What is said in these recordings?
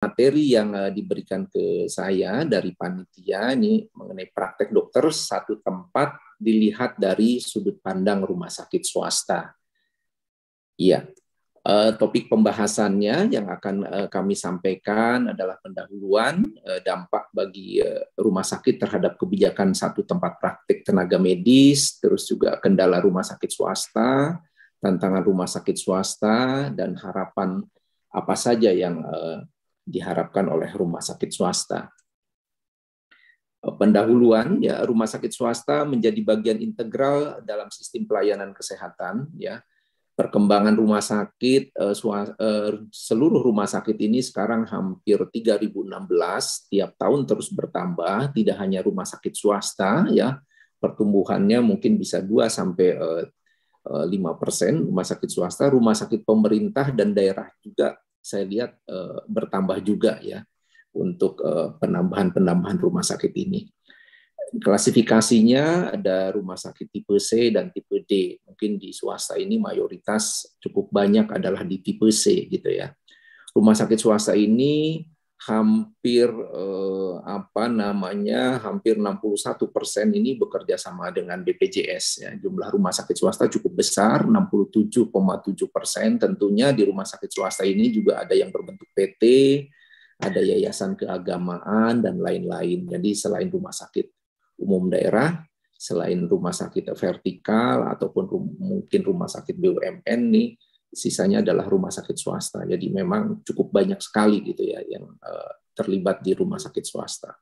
materi yang diberikan ke saya dari panitia ini mengenai praktek dokter satu tempat dilihat dari sudut pandang rumah sakit swasta. Iya, topik pembahasannya yang akan kami sampaikan adalah pendahuluan dampak bagi rumah sakit terhadap kebijakan satu tempat praktik tenaga medis, terus juga kendala rumah sakit swasta, tantangan rumah sakit swasta, dan harapan apa saja yang diharapkan oleh rumah sakit swasta. Pendahuluan, ya, rumah sakit swasta menjadi bagian integral dalam sistem pelayanan kesehatan, ya. Perkembangan rumah sakit, seluruh rumah sakit ini sekarang hampir 3.016, tiap tahun terus bertambah, tidak hanya rumah sakit swasta, ya, pertumbuhannya mungkin bisa 2-5% rumah sakit swasta, rumah sakit pemerintah dan daerah juga saya lihat bertambah juga, ya, untuk penambahan rumah sakit ini. Klasifikasinya ada rumah sakit tipe C dan tipe D. Mungkin di swasta ini mayoritas cukup banyak adalah di tipe C gitu ya. Rumah sakit swasta ini hampir hampir 61% ini bekerja sama dengan BPJS, ya. Jumlah rumah sakit swasta cukup besar, 67,7%. Tentunya di rumah sakit swasta ini juga ada yang berbentuk PT, ada yayasan keagamaan dan lain-lain. Jadi selain rumah sakit umum daerah, selain rumah sakit vertikal ataupun mungkin rumah sakit BUMN nih, sisanya adalah rumah sakit swasta. Jadi memang cukup banyak sekali gitu ya yang terlibat di rumah sakit swasta.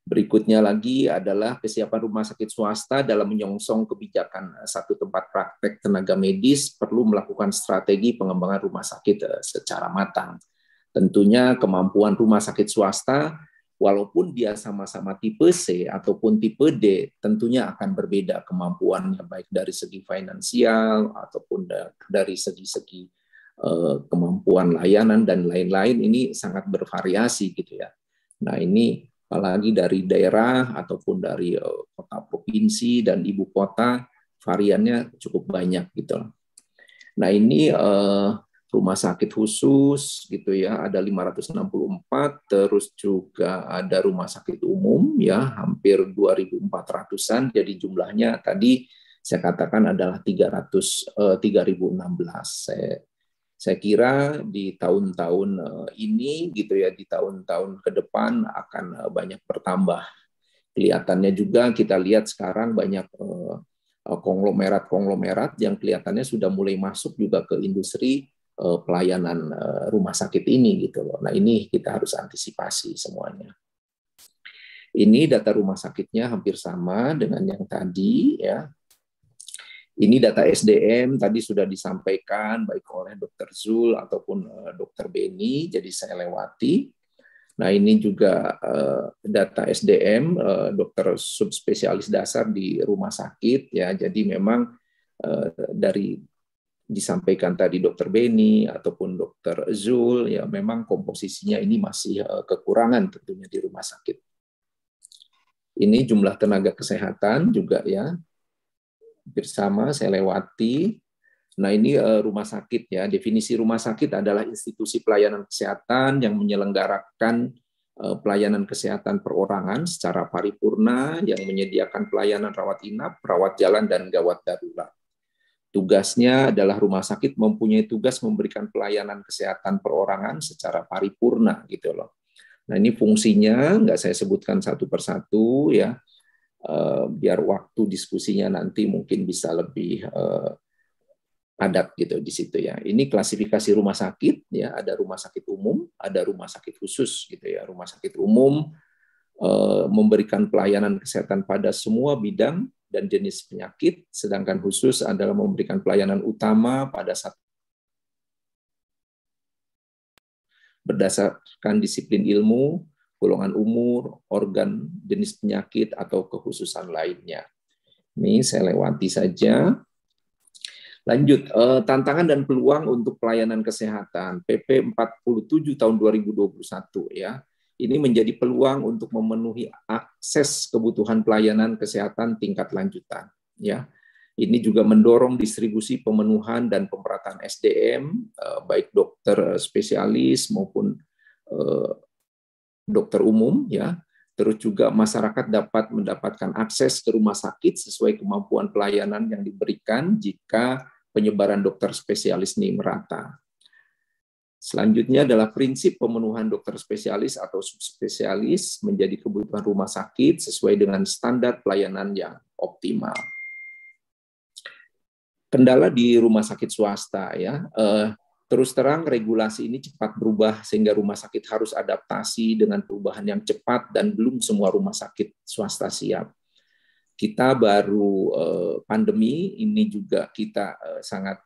Berikutnya lagi adalah kesiapan rumah sakit swasta dalam menyongsong kebijakan satu tempat praktek tenaga medis perlu melakukan strategi pengembangan rumah sakit secara matang. Tentunya kemampuan rumah sakit swasta walaupun dia sama-sama tipe C ataupun tipe D, tentunya akan berbeda kemampuannya, baik dari segi finansial ataupun dari segi-segi kemampuan layanan dan lain-lain. Ini sangat bervariasi gitu ya. Nah ini apalagi dari daerah ataupun dari kota provinsi dan ibu kota, variannya cukup banyak gitu. Nah ini rumah sakit khusus gitu ya, ada 564, terus juga ada rumah sakit umum ya hampir 2.400-an. Jadi jumlahnya tadi saya katakan adalah 3.016. Saya kira di tahun-tahun ini gitu ya, di tahun-tahun ke depan akan banyak bertambah. Kelihatannya juga kita lihat sekarang banyak konglomerat-konglomerat yang kelihatannya sudah mulai masuk juga ke industri pelayanan rumah sakit ini gitu loh. Nah ini kita harus antisipasi semuanya. Ini data rumah sakitnya hampir sama dengan yang tadi ya. Ini data SDM tadi sudah disampaikan baik oleh Dr. Zul ataupun Dr. Beni, jadi saya lewati. Nah ini juga data SDM dokter subspesialis dasar di rumah sakit ya. Jadi memang dari disampaikan tadi Dr. Beni ataupun Dr. Zul, ya memang komposisinya ini masih kekurangan tentunya di rumah sakit. Ini jumlah tenaga kesehatan juga ya, bersama saya lewati. Nah ini rumah sakit ya, definisi rumah sakit adalah institusi pelayanan kesehatan yang menyelenggarakan pelayanan kesehatan perorangan secara paripurna, yang menyediakan pelayanan rawat inap, rawat jalan, dan gawat darurat. Tugasnya adalah rumah sakit mempunyai tugas memberikan pelayanan kesehatan perorangan secara paripurna gitu loh. Nah ini fungsinya nggak saya sebutkan satu persatu ya, biar waktu diskusinya nanti mungkin bisa lebih padat gitu di situ ya. Ini klasifikasi rumah sakit ya, ada rumah sakit umum, ada rumah sakit khusus gitu ya. Rumah sakit umum memberikan pelayanan kesehatan pada semua bidang dan jenis penyakit, sedangkan khusus adalah memberikan pelayanan utama pada satu berdasarkan disiplin ilmu, golongan umur, organ, jenis penyakit, atau kekhususan lainnya. Ini saya lewati saja. Lanjut, tantangan dan peluang untuk pelayanan kesehatan, PP 47 tahun 2021 ya. Ini menjadi peluang untuk memenuhi akses kebutuhan pelayanan kesehatan tingkat lanjutan. Ya, ini juga mendorong distribusi pemenuhan dan pemerataan SDM, baik dokter spesialis maupun dokter umum, ya. Terus juga masyarakat dapat mendapatkan akses ke rumah sakit sesuai kemampuan pelayanan yang diberikan jika penyebaran dokter spesialis ini merata. Selanjutnya adalah prinsip pemenuhan dokter spesialis atau subspesialis menjadi kebutuhan rumah sakit sesuai dengan standar pelayanan yang optimal. Kendala di rumah sakit swasta, ya, terus terang regulasi ini cepat berubah sehingga rumah sakit harus adaptasi dengan perubahan yang cepat dan belum semua rumah sakit swasta siap. Kita baru pandemi ini juga kita sangat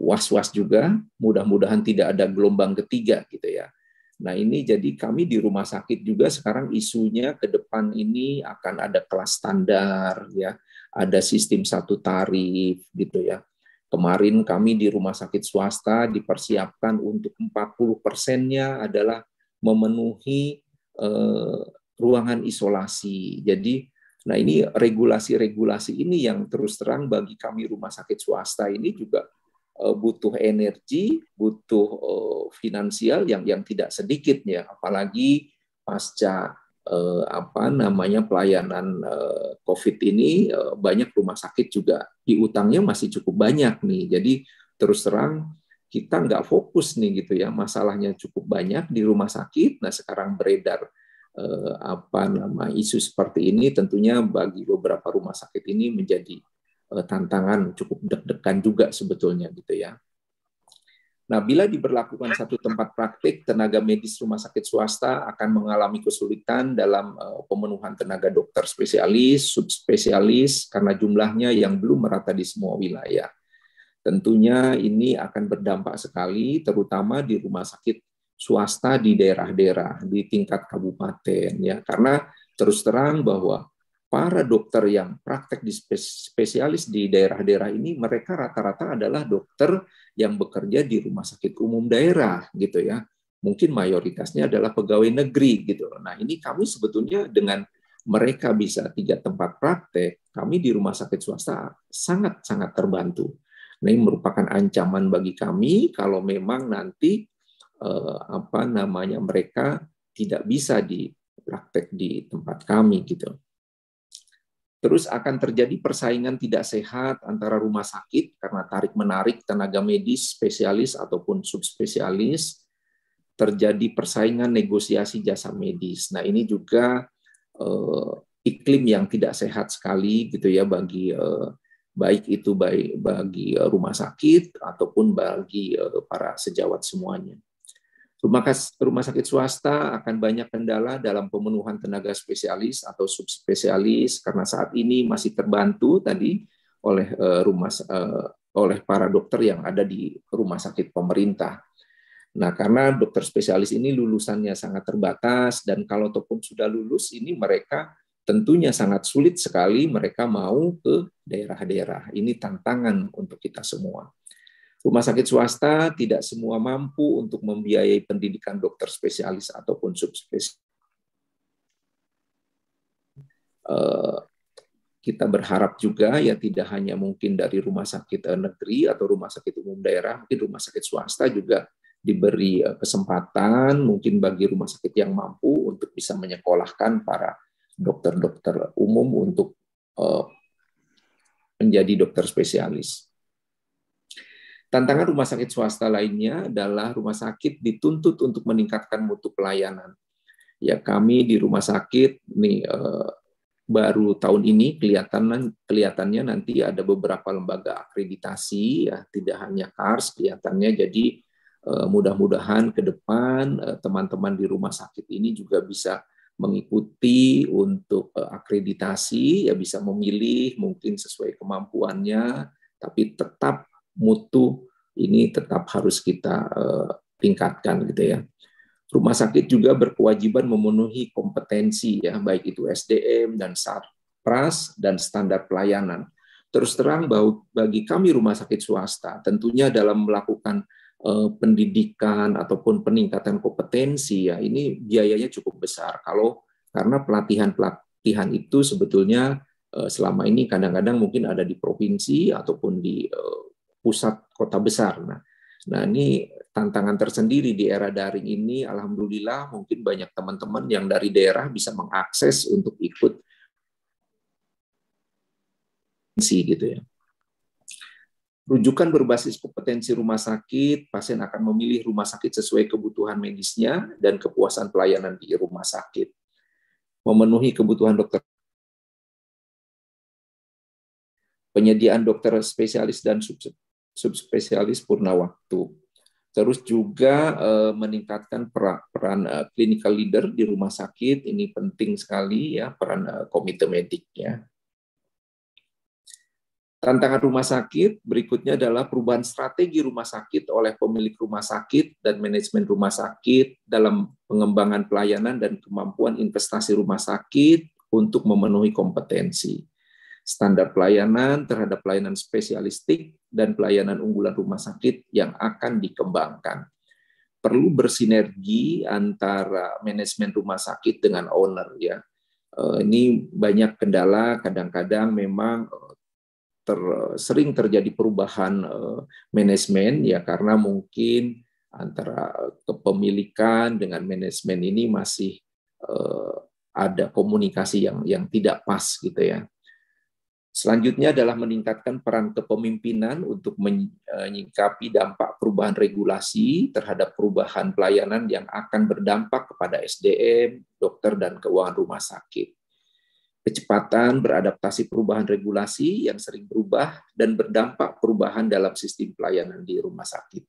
was-was juga, mudah-mudahan tidak ada gelombang ketiga gitu ya. Nah ini jadi kami di rumah sakit juga sekarang isunya ke depan ini akan ada kelas standar ya, ada sistem satu tarif gitu ya. Kemarin kami di rumah sakit swasta dipersiapkan untuk 40%-nya adalah memenuhi ruangan isolasi. Jadi nah ini regulasi-regulasi ini yang terus terang bagi kami rumah sakit swasta ini juga butuh energi, butuh finansial yang tidak sedikit ya, apalagi pasca pelayanan COVID ini banyak rumah sakit juga piutangnya masih cukup banyak nih. Jadi terus terang kita nggak fokus nih gitu ya, masalahnya cukup banyak di rumah sakit. Nah sekarang beredar isu seperti ini tentunya bagi beberapa rumah sakit ini menjadi tantangan cukup deg-degan juga sebetulnya gitu ya. Nah, bila diberlakukan satu tempat praktik, tenaga medis rumah sakit swasta akan mengalami kesulitan dalam pemenuhan tenaga dokter spesialis, subspesialis karena jumlahnya yang belum merata di semua wilayah. Tentunya ini akan berdampak sekali terutama di rumah sakit swasta di daerah-daerah di tingkat kabupaten ya, karena terus terang bahwa para dokter yang praktek di spesialis di daerah-daerah ini mereka rata-rata adalah dokter yang bekerja di rumah sakit umum daerah gitu ya. Mungkin mayoritasnya adalah pegawai negeri gitu. Nah, ini kami sebetulnya dengan mereka bisa 3 tempat praktek, kami di rumah sakit swasta sangat-sangat terbantu. Nah, ini merupakan ancaman bagi kami kalau memang nanti mereka tidak bisa dipraktek di tempat kami gitu. Terus akan terjadi persaingan tidak sehat antara rumah sakit karena tarik-menarik tenaga medis, spesialis ataupun subspesialis. Terjadi persaingan negosiasi jasa medis. Nah ini juga iklim yang tidak sehat sekali gitu ya bagi bagi rumah sakit ataupun bagi para sejawat semuanya. Rumah sakit swasta akan banyak kendala dalam pemenuhan tenaga spesialis atau subspesialis karena saat ini masih terbantu tadi oleh oleh para dokter yang ada di rumah sakit pemerintah. Nah, karena dokter spesialis ini lulusannya sangat terbatas dan kalau ataupun sudah lulus ini mereka tentunya sangat sulit sekali mereka mau ke daerah-daerah. Ini tantangan untuk kita semua. Rumah sakit swasta tidak semua mampu untuk membiayai pendidikan dokter spesialis ataupun subspesialis. Kita berharap juga ya tidak hanya mungkin dari rumah sakit negeri atau rumah sakit umum daerah, mungkin rumah sakit swasta juga diberi kesempatan mungkin bagi rumah sakit yang mampu untuk bisa menyekolahkan para dokter-dokter umum untuk menjadi dokter spesialis. Tantangan rumah sakit swasta lainnya adalah rumah sakit dituntut untuk meningkatkan mutu pelayanan. Ya kami di rumah sakit nih baru tahun ini kelihatannya nanti ada beberapa lembaga akreditasi ya, tidak hanya KARS kelihatannya. Jadi mudah-mudahan ke depan teman-teman di rumah sakit ini juga bisa mengikuti untuk akreditasi ya, bisa memilih mungkin sesuai kemampuannya, tapi tetap mutu ini tetap harus kita tingkatkan gitu ya. Rumah sakit juga berkewajiban memenuhi kompetensi ya, baik itu SDM dan Satpras dan standar pelayanan. Terus terang bagi kami rumah sakit swasta tentunya dalam melakukan pendidikan ataupun peningkatan kompetensi ya, ini biayanya cukup besar karena pelatihan itu sebetulnya selama ini kadang-kadang mungkin ada di provinsi ataupun di pusat kota besar. Nah ini tantangan tersendiri di era daring ini. Alhamdulillah mungkin banyak teman-teman yang dari daerah bisa mengakses untuk ikut gitu ya. Rujukan berbasis kompetensi rumah sakit, pasien akan memilih rumah sakit sesuai kebutuhan medisnya dan kepuasan pelayanan di rumah sakit. Memenuhi kebutuhan dokter, penyediaan dokter spesialis dan subspesialis purna waktu. Terus juga meningkatkan peran clinical leader di rumah sakit, ini penting sekali ya, peran komite medik ya. Tantangan rumah sakit berikutnya adalah perubahan strategi rumah sakit oleh pemilik rumah sakit dan manajemen rumah sakit dalam pengembangan pelayanan dan kemampuan investasi rumah sakit untuk memenuhi kompetensi, standar pelayanan terhadap pelayanan spesialistik dan pelayanan unggulan rumah sakit yang akan dikembangkan. Perlu bersinergi antara manajemen rumah sakit dengan owner ya. Ini banyak kendala, kadang-kadang memang sering terjadi perubahan manajemen ya, karena mungkin antara kepemilikan dengan manajemen ini masih ada komunikasi yang tidak pas gitu ya. Selanjutnya adalah meningkatkan peran kepemimpinan untuk menyikapi dampak perubahan regulasi terhadap perubahan pelayanan yang akan berdampak kepada SDM, dokter, dan keuangan rumah sakit. Kecepatan beradaptasi perubahan regulasi yang sering berubah dan berdampak perubahan dalam sistem pelayanan di rumah sakit.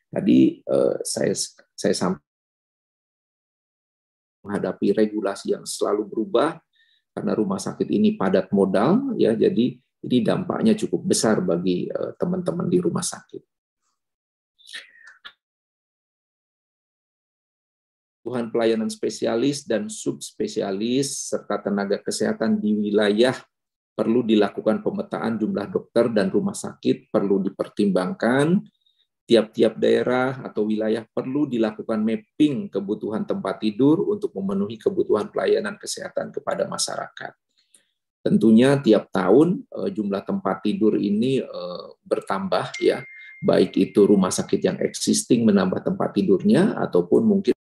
Tadi saya sampaikan menghadapi regulasi yang selalu berubah karena rumah sakit ini padat modal ya, jadi ini dampaknya cukup besar bagi teman-teman di rumah sakit. Kebutuhan pelayanan spesialis dan subspesialis serta tenaga kesehatan di wilayah perlu dilakukan pemetaan jumlah dokter dan rumah sakit perlu dipertimbangkan. Tiap-tiap daerah atau wilayah perlu dilakukan mapping kebutuhan tempat tidur untuk memenuhi kebutuhan pelayanan kesehatan kepada masyarakat. Tentunya tiap tahun jumlah tempat tidur ini bertambah ya, baik itu rumah sakit yang existing menambah tempat tidurnya ataupun mungkin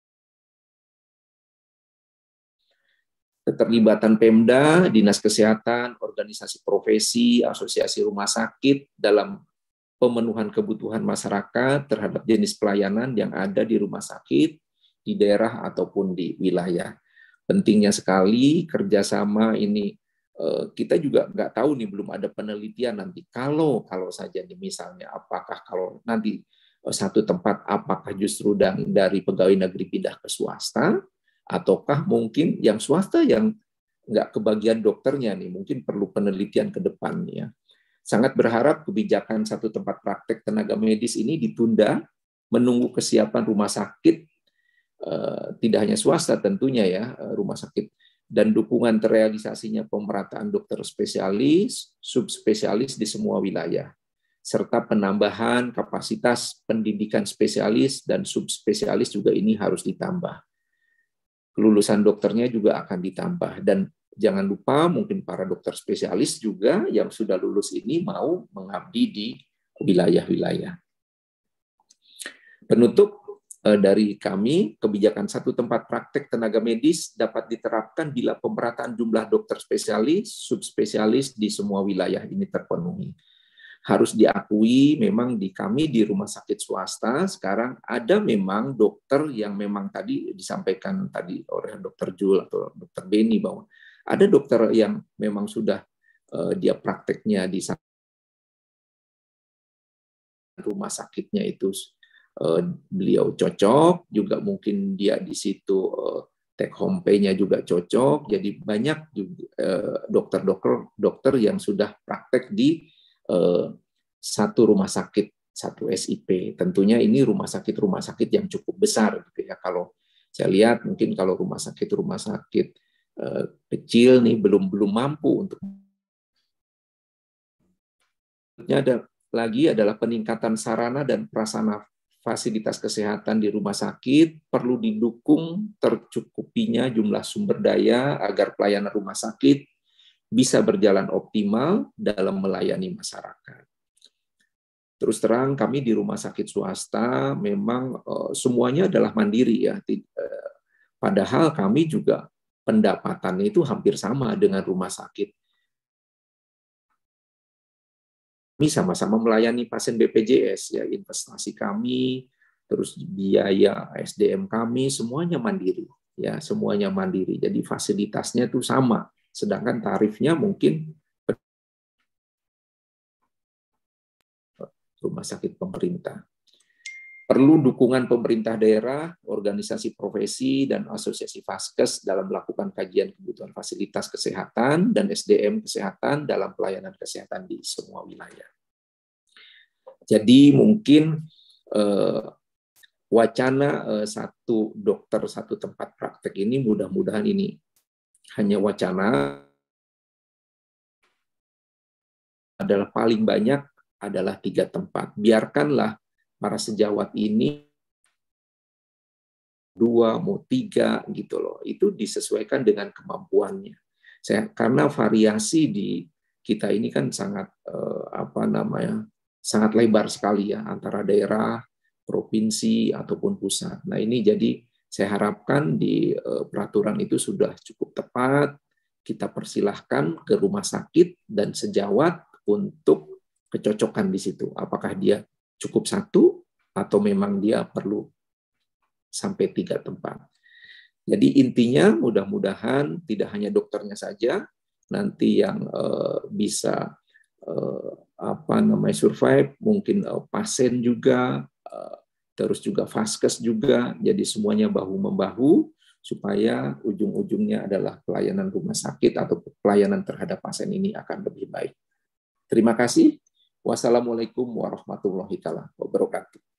keterlibatan Pemda, Dinas Kesehatan, organisasi profesi, asosiasi rumah sakit dalam pemenuhan kebutuhan masyarakat terhadap jenis pelayanan yang ada di rumah sakit, di daerah ataupun di wilayah. Pentingnya sekali kerjasama ini. Kita juga nggak tahu nih, belum ada penelitian nanti. Kalau saja nih misalnya, apakah kalau nanti satu tempat, apakah justru dari pegawai negeri pindah ke swasta, ataukah mungkin yang swasta yang nggak kebagian dokternya nih, mungkin perlu penelitian ke depannya. Sangat berharap kebijakan satu tempat praktek tenaga medis ini ditunda, menunggu kesiapan rumah sakit, tidak hanya swasta tentunya ya, rumah sakit, dan dukungan terrealisasinya pemerataan dokter spesialis, subspesialis di semua wilayah, serta penambahan kapasitas pendidikan spesialis dan subspesialis juga ini harus ditambah. Kelulusan dokternya juga akan ditambah, dan jangan lupa mungkin para dokter spesialis juga yang sudah lulus ini mau mengabdi di wilayah-wilayah. Penutup dari kami, kebijakan satu tempat praktek tenaga medis dapat diterapkan bila pemerataan jumlah dokter spesialis, subspesialis di semua wilayah ini terpenuhi. Harus diakui memang di kami di rumah sakit swasta sekarang ada memang dokter yang memang tadi disampaikan tadi oleh Dr. Jul atau Dr. Beni bahwa ada dokter yang memang sudah dia prakteknya di rumah sakitnya itu beliau cocok, juga mungkin dia di situ take home pay-nya juga cocok. Jadi banyak dokter yang sudah praktek di satu rumah sakit, satu SIP. Tentunya ini rumah sakit yang cukup besar gitu ya. Kalau saya lihat mungkin kalau rumah sakit kecil nih belum mampu untuk. Ada lagi adalah peningkatan sarana dan prasarana fasilitas kesehatan di rumah sakit, perlu didukung tercukupinya jumlah sumber daya agar pelayanan rumah sakit bisa berjalan optimal dalam melayani masyarakat. terus terang kami di rumah sakit swasta memang semuanya adalah mandiri ya. Padahal kami juga pendapatannya itu hampir sama dengan rumah sakit. Kami sama-sama melayani pasien BPJS ya, investasi kami, terus biaya SDM kami semuanya mandiri ya, semuanya mandiri. Jadi fasilitasnya itu sama, sedangkan tarifnya mungkin rumah sakit pemerintah. Perlu dukungan pemerintah daerah, organisasi profesi, dan asosiasi Vaskes dalam melakukan kajian kebutuhan fasilitas kesehatan dan SDM kesehatan dalam pelayanan kesehatan di semua wilayah. Jadi mungkin wacana satu dokter satu tempat praktek ini mudah-mudahan ini hanya wacana, adalah paling banyak adalah 3 tempat. Biarkanlah para sejawat ini 2 mau 3 gitu loh. Itu disesuaikan dengan kemampuannya. Karena variasi di kita ini kan sangat sangat lebar sekali ya, antara daerah, provinsi ataupun pusat. Nah, ini jadi saya harapkan di peraturan itu sudah cukup tepat. Kita persilahkan ke rumah sakit dan sejawat untuk kecocokan di situ. Apakah dia cukup 1 atau memang dia perlu sampai 3 tempat. Jadi intinya mudah-mudahan tidak hanya dokternya saja nanti yang bisa survive, mungkin pasien juga, terus juga Vaskes juga. Jadi semuanya bahu-membahu supaya ujung-ujungnya adalah pelayanan rumah sakit atau pelayanan terhadap pasien ini akan lebih baik. Terima kasih. Wassalamualaikum warahmatullahi wabarakatuh.